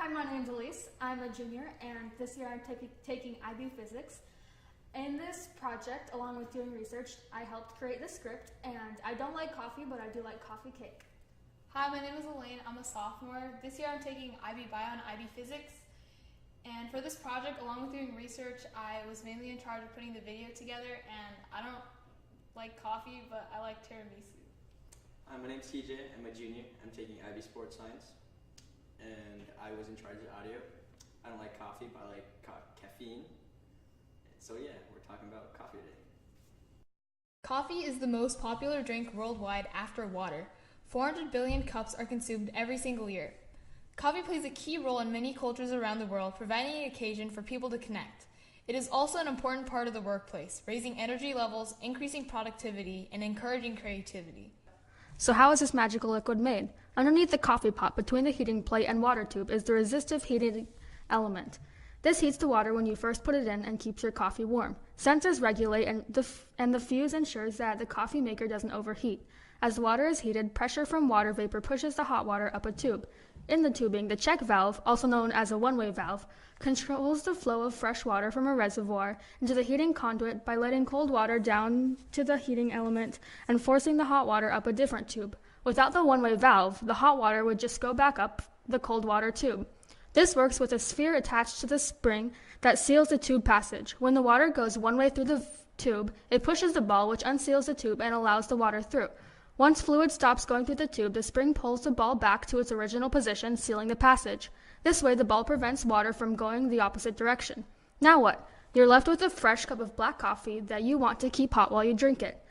Hi, my name's Elise. I'm a junior, and this year I'm taking IB Physics. In this project, along with doing research, I helped create the script, and I don't like coffee, but I do like coffee cake. Hi, my name is Elaine. I'm a sophomore. This year I'm taking IB Bio and IB Physics. And for this project, along with doing research, I was mainly in charge of putting the video together, and I don't like coffee, but I like tiramisu. Hi, my name's TJ. I'm a junior. I'm taking IB Sports Science, and I was in charge of audio. I don't like coffee, but I like caffeine. So yeah, we're talking about coffee today. Coffee is the most popular drink worldwide after water. 400 billion cups are consumed every single year. Coffee plays a key role in many cultures around the world, providing an occasion for people to connect. It is also an important part of the workplace, raising energy levels, increasing productivity, and encouraging creativity. So how is this magical liquid made? Underneath the coffee pot, between the heating plate and water tube, is the resistive heating element. This heats the water when you first put it in and keeps your coffee warm. Sensors regulate and the fuse ensures that the coffee maker doesn't overheat. As the water is heated, pressure from water vapor pushes the hot water up a tube. In the tubing, the check valve, also known as a one-way valve, controls the flow of fresh water from a reservoir into the heating conduit by letting cold water down to the heating element and forcing the hot water up a different tube. Without the one-way valve, the hot water would just go back up the cold water tube. This works with a sphere attached to the spring that seals the tube passage. When the water goes one way through the tube, it pushes the ball, which unseals the tube and allows the water through. Once fluid stops going through the tube, the spring pulls the ball back to its original position, sealing the passage. This way, the ball prevents water from going the opposite direction. Now what? You're left with a fresh cup of black coffee that you want to keep hot while you drink it.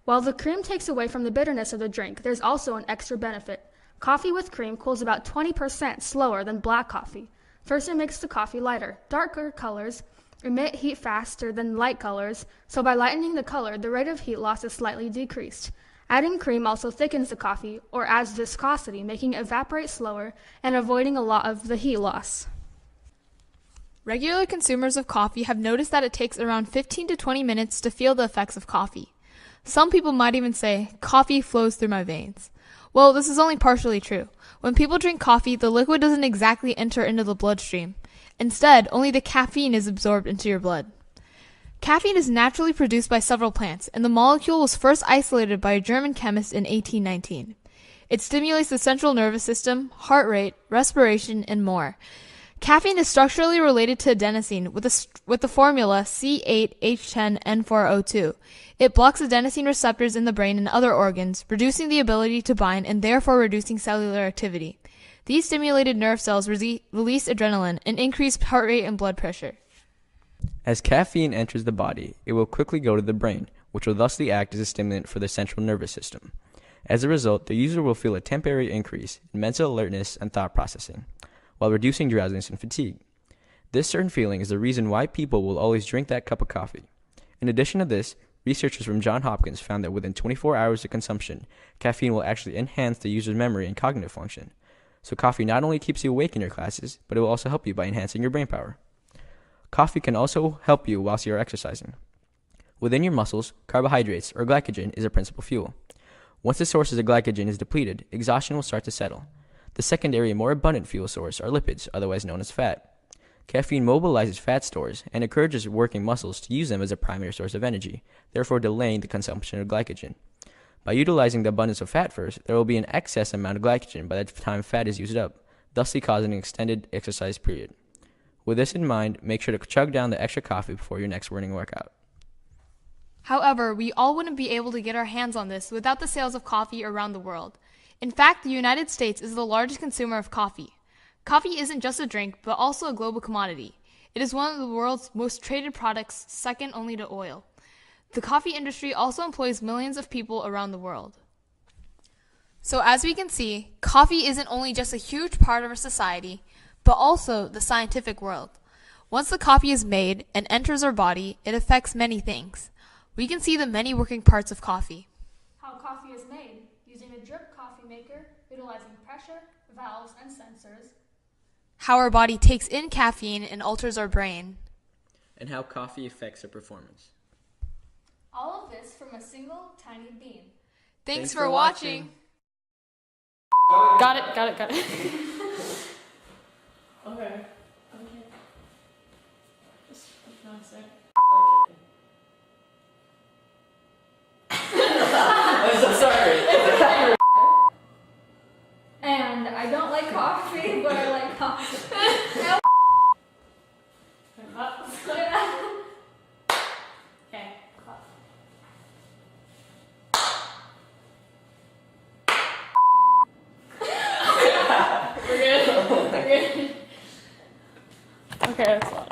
While the cream takes away from the bitterness of the drink, there's also an extra benefit. Coffee with cream cools about 20% slower than black coffee. First, it makes the coffee lighter. Darker colors emit heat faster than light colors, so by lightening the color, the rate of heat loss is slightly decreased. Adding cream also thickens the coffee, or adds viscosity, making it evaporate slower and avoiding a lot of the heat loss. Regular consumers of coffee have noticed that it takes around 15 to 20 minutes to feel the effects of coffee. Some people might even say, coffee flows through my veins. Well, this is only partially true. When people drink coffee, the liquid doesn't exactly enter into the bloodstream. Instead, only the caffeine is absorbed into your blood. Caffeine is naturally produced by several plants, and the molecule was first isolated by a German chemist in 1819. It stimulates the central nervous system, heart rate, respiration, and more. Caffeine is structurally related to adenosine with the formula C8H10N4O2. It blocks adenosine receptors in the brain and other organs, reducing the ability to bind and therefore reducing cellular activity. These stimulated nerve cells release adrenaline and increase heart rate and blood pressure. As caffeine enters the body, it will quickly go to the brain, which will thusly act as a stimulant for the central nervous system. As a result, the user will feel a temporary increase in mental alertness and thought processing, while reducing drowsiness and fatigue. This certain feeling is the reason why people will always drink that cup of coffee. In addition to this, researchers from Johns Hopkins found that within 24 hours of consumption, caffeine will actually enhance the user's memory and cognitive function. So coffee not only keeps you awake in your classes, but it will also help you by enhancing your brain power. Coffee can also help you whilst you are exercising. Within your muscles, carbohydrates, or glycogen, is a principal fuel. Once the sources of glycogen is depleted, exhaustion will start to settle. The secondary and more abundant fuel source are lipids, otherwise known as fat. Caffeine mobilizes fat stores and encourages working muscles to use them as a primary source of energy, therefore delaying the consumption of glycogen. By utilizing the abundance of fat first, there will be an excess amount of glycogen by the time fat is used up, thusly causing an extended exercise period. With this in mind, make sure to chug down the extra coffee before your next morning workout. However, we all wouldn't be able to get our hands on this without the sales of coffee around the world. In fact, the United States is the largest consumer of coffee. Coffee isn't just a drink, but also a global commodity. It is one of the world's most traded products, second only to oil. The coffee industry also employs millions of people around the world. So as we can see, coffee isn't only just a huge part of our society, but also the scientific world. Once the coffee is made and enters our body, it affects many things. We can see the many working parts of coffee. How coffee is made, using a drip coffee maker, utilizing pressure, valves, and sensors. How our body takes in caffeine and alters our brain. And how coffee affects our performance. All of this from a single tiny bean. Thanks for watching. Got it. say? I'm so sorry. And I don't like coffee, but I like coffee. Okay. We're good. We're good. Okay, that's all.